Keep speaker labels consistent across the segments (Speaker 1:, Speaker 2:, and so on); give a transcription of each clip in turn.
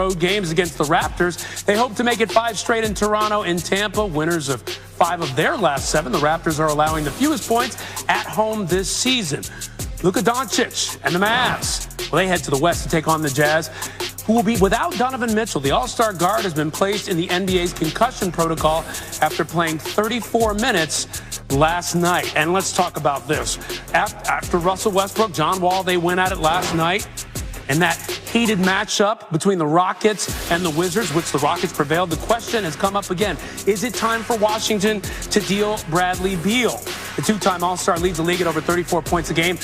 Speaker 1: road games against the Raptors. They hope to make it 5 straight in Toronto and Tampa, winners of 5 of their last 7. The Raptors are allowing the fewest points at home this season. Luka Doncic and the Mavs, well, they head to the West to take on the Jazz, who will be without Donovan Mitchell. The All-Star guard has been placed in the NBA's concussion protocol after playing 34 minutes last night. And let's talk about this. After Russell Westbrook, John Wall, they went at it last night. And that heated matchup between the Rockets and the Wizards, which the Rockets prevailed, the question has come up again. Is it time for Washington to deal Bradley Beal? The two-time All-Star leads the league at over 34 points a game,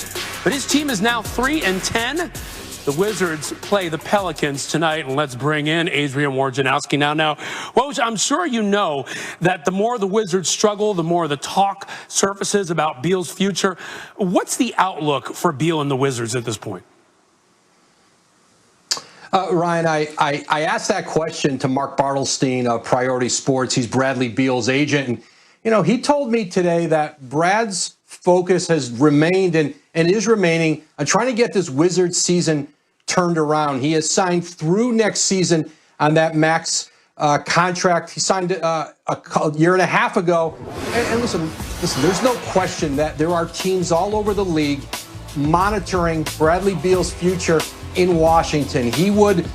Speaker 1: but his team is now 3-10. The Wizards play the Pelicans tonight, and let's bring in Adrian Wojnarowski now. Woj, I'm sure you know that the more the Wizards struggle, the more the talk surfaces about Beal's future. What's the outlook for Beal and the Wizards at this point?
Speaker 2: Ryan, I asked that question to Mark Bartelstein of Priority Sports. He's Bradley Beal's agent. And, you know, he told me today that Brad's focus has remained and is remaining on trying to get this Wizards season turned around. He has signed through next season on that max contract. He signed a year and a half ago. And listen, there's no question that there are teams all over the league monitoring Bradley Beal's future in Washington. He would,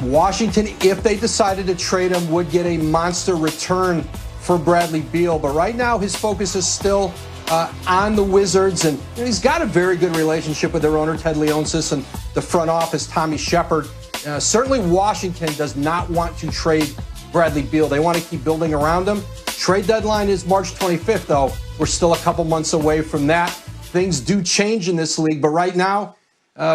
Speaker 2: Washington, if they decided to trade him, would get a monster return for Bradley Beal. But right now, his focus is still on the Wizards. And you know, he's got a very good relationship with their owner, Ted Leonsis, and the front office, Tommy Shepard. Certainly, Washington does not want to trade Bradley Beal. They want to keep building around him. Trade deadline is March 25th, though. We're still a couple months away from that. Things do change in this league, but right now,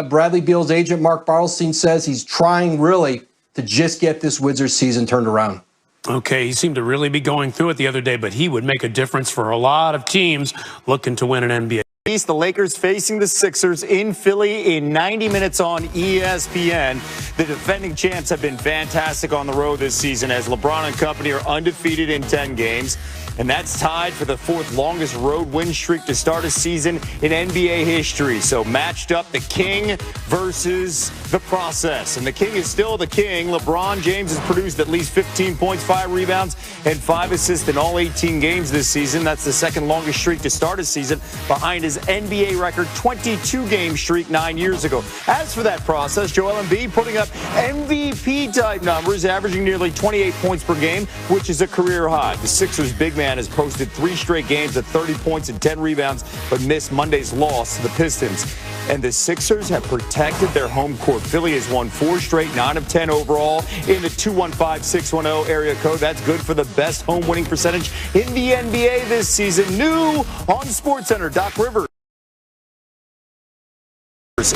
Speaker 2: Bradley Beal's agent, Mark Bartelstein, says he's trying really to just get this Wizards season turned around.
Speaker 1: Okay, he seemed to really be going through it the other day, but he would make a difference for a lot of teams looking to win an NBA.
Speaker 3: The Lakers facing the Sixers in Philly in 90 minutes on ESPN. The defending champs have been fantastic on the road this season as LeBron and company are undefeated in 10 games. And that's tied for the 4th longest road win streak to start a season in NBA history. So matched up the King versus the process. And the King is still the King. LeBron James has produced at least 15 points, 5 rebounds, and 5 assists in all 18 games this season. That's the 2nd longest streak to start a season behind his NBA record 22-game streak 9 years ago. As for that process, Joel Embiid putting up MVP-type numbers, averaging nearly 28 points per game, which is a career high. The Sixers' big man has posted 3 straight games at 30 points and 10 rebounds, but missed Monday's loss to the Pistons. And the Sixers have protected their home court. Philly has won 4 straight, 9 of 10 overall in the 215-610 area code. That's good for the best home winning percentage in the NBA this season. New on SportsCenter, Doc Rivers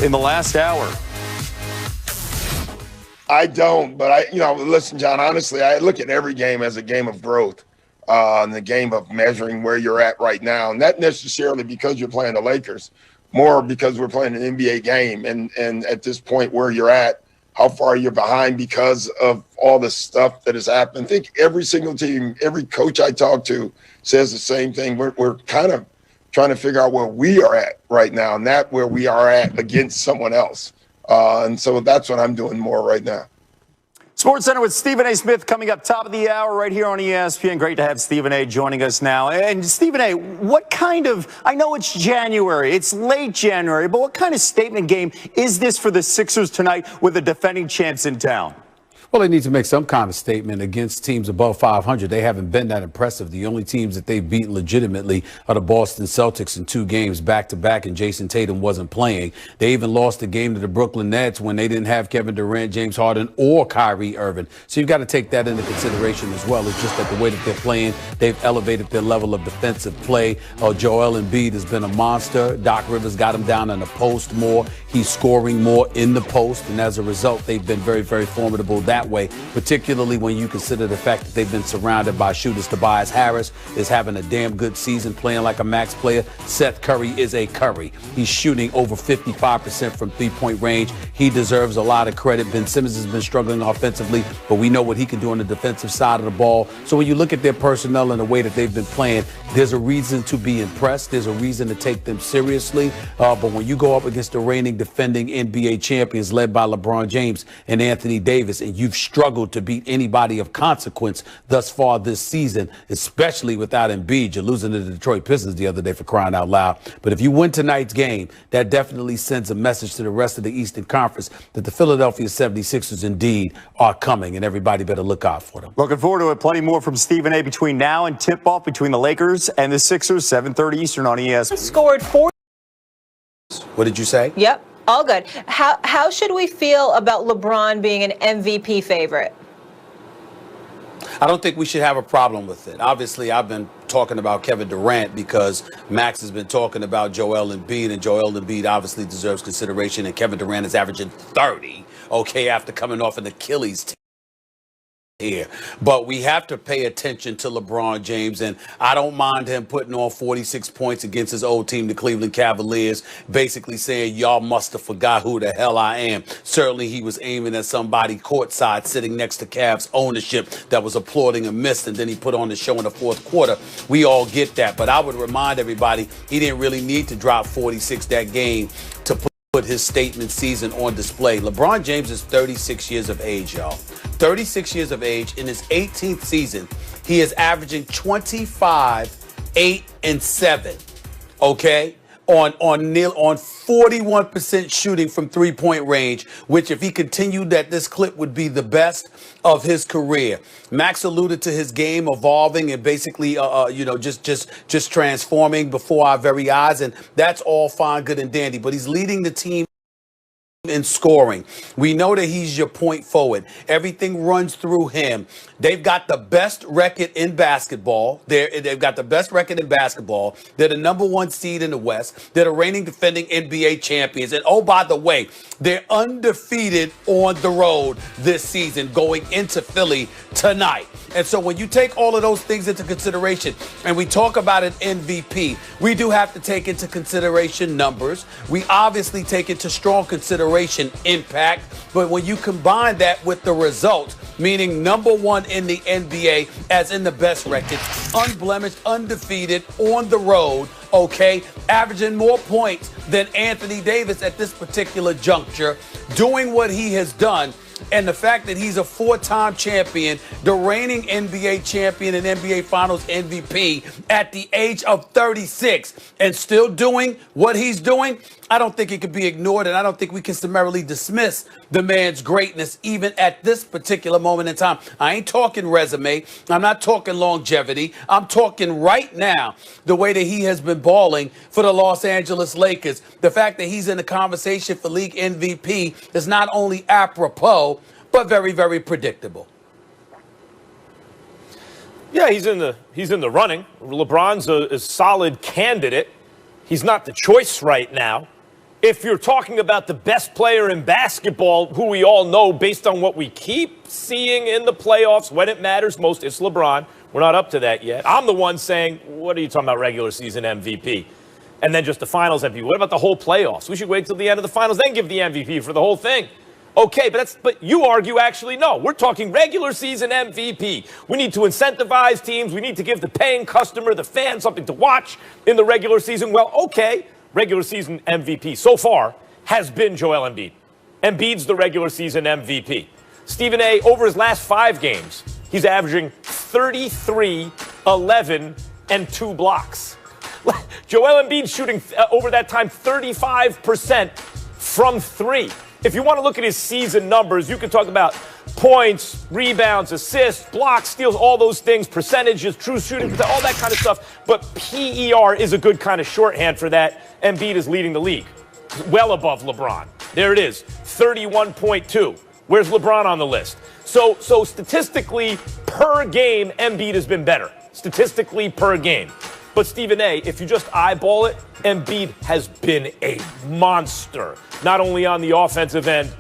Speaker 3: in the last hour.
Speaker 4: I don't, but listen, John, honestly, I look at every game as a game of growth. In the game of measuring where you're at right now, not necessarily because you're playing the Lakers, more because we're playing an NBA game, and at this point where you're at, how far you're behind because of all the stuff that has happened. I think every single team, every coach I talk to says the same thing. We're kind of trying to figure out where we are at right now, not where we are at against someone else. And so that's what I'm doing more right now.
Speaker 3: SportsCenter with Stephen A. Smith coming up top of the hour right here on ESPN. Great to have Stephen A. joining us now. And Stephen A., what kind of, I know it's January, it's late January, but what kind of statement game is this for the Sixers tonight with the defending champs in town?
Speaker 5: Well, they need to make some kind of statement against teams above 500. They haven't been that impressive. The only teams that they've beaten legitimately are the Boston Celtics in 2 games back-to-back, and Jason Tatum wasn't playing. They even lost the game to the Brooklyn Nets when they didn't have Kevin Durant, James Harden, or Kyrie Irving. So you've got to take that into consideration as well. It's just that the way that they're playing, they've elevated their level of defensive play. Joel Embiid has been a monster. Doc Rivers got him down in the post more. He's scoring more in the post, and as a result, they've been very, very formidable that that way, particularly when you consider the fact that they've been surrounded by shooters. Tobias Harris is having a damn good season, playing like a max player. Seth Curry is a Curry. He's shooting over 55% from three-point range. He deserves a lot of credit. Ben Simmons has been struggling offensively, but we know what he can do on the defensive side of the ball. So when you look at their personnel and the way that they've been playing, there's a reason to be impressed. There's a reason to take them seriously. But when you go up against the reigning defending NBA champions led by LeBron James and Anthony Davis, and you've struggled to beat anybody of consequence thus far this season, especially without Embiid, you're losing to the Detroit Pistons the other day, for crying out loud. But if you win tonight's game, that definitely sends a message to the rest of the Eastern Conference that the Philadelphia 76ers indeed are coming, and everybody better look out for them.
Speaker 3: Looking forward to it. Plenty more from Stephen A. between now and tip-off between the Lakers and the Sixers, 7:30 Eastern on ESPN.
Speaker 6: Scored 4.
Speaker 5: What did you say?
Speaker 6: Yep, all good. How should we feel about LeBron being an MVP favorite?
Speaker 5: I don't think we should have a problem with it. Obviously, I've been talking about Kevin Durant because Max has been talking about Joel Embiid, and Joel Embiid obviously deserves consideration, and Kevin Durant is averaging 30, okay, after coming off an Achilles tear here. But we have to pay attention to LeBron James, and I don't mind him putting on 46 points against his old team, the Cleveland Cavaliers, basically saying, y'all must have forgot who the hell I am. Certainly he was aiming at somebody courtside sitting next to Cavs ownership that was applauding a miss, and then he put on the show in the fourth quarter. We all get that, but I would remind everybody he didn't really need to drop 46 that game to put his statement season on display. LeBron James is 36 years of age, y'all. 36 years of age. In his 18th season, he is averaging 25, 8, and 7. Okay? On 41% shooting from three-point range, which if he continued at this clip would be the best of his career. Max alluded to his game evolving and basically, just transforming before our very eyes, and that's all fine, good, and dandy. But he's leading the team in scoring. We know that he's your point forward. Everything runs through him. They've got the best record in basketball. They've got the best record in basketball. They're the number 1 seed in the West. They're the reigning defending NBA champions. And oh, by the way, they're undefeated on the road this season going into Philly tonight. And so when you take all of those things into consideration and we talk about an MVP, we do have to take into consideration numbers. We obviously take into strong consideration impact. But when you combine that with the results, meaning number 1 in the NBA, as in the best record, unblemished, undefeated, on the road, okay, averaging more points than Anthony Davis at this particular juncture, doing what he has done, and the fact that he's a 4-time champion, the reigning NBA champion and NBA Finals MVP at the age of 36, and still doing what he's doing, I don't think it can be ignored, and I don't think we can summarily dismiss the man's greatness even at this particular moment in time. I ain't talking resume. I'm not talking longevity. I'm talking right now the way that he has been balling for the Los Angeles Lakers. The fact that he's in the conversation for league MVP is not only apropos, but very, very predictable.
Speaker 7: Yeah, he's in the running. LeBron's a solid candidate. He's not the choice right now. If you're talking about the best player in basketball, who we all know based on what we keep seeing in the playoffs when it matters most, it's LeBron. We're not up to that yet. I'm the one saying, what are you talking about, regular season MVP? And then just the finals MVP. What about the whole playoffs? We should wait till the end of the finals, then give the MVP for the whole thing. Okay, but you argue actually no. We're talking regular season MVP. We need to incentivize teams. We need to give the paying customer, the fan, something to watch in the regular season. Well, okay, regular season MVP so far has been Joel Embiid. Embiid's the regular season MVP. Stephen A., over his last 5 games, he's averaging 33, 11, and 2 blocks. Joel Embiid shooting over that time 35% from 3. If you want to look at his season numbers, you can talk about points, rebounds, assists, blocks, steals, all those things, percentages, true shooting, all that kind of stuff. But PER is a good kind of shorthand for that. Embiid is leading the league, well above LeBron. There it is, 31.2. Where's LeBron on the list? So statistically, per game, Embiid has been better. Statistically, per game. But Stephen A., if you just eyeball it, Embiid has been a monster, not only on the offensive end,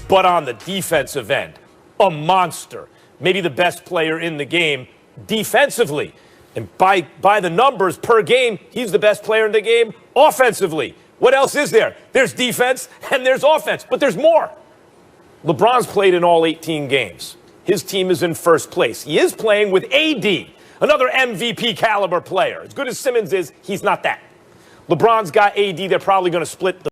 Speaker 7: but on the defensive end. a monster, maybe the best player in the game defensively. And by the numbers per game, he's the best player in the game offensively. What else is there? There's defense and there's offense, but there's more. LeBron's played in all 18 games. His team is in first place. He is playing with AD, another MVP caliber player. As good as Simmons is, he's not that. LeBron's got AD. They're probably going to split the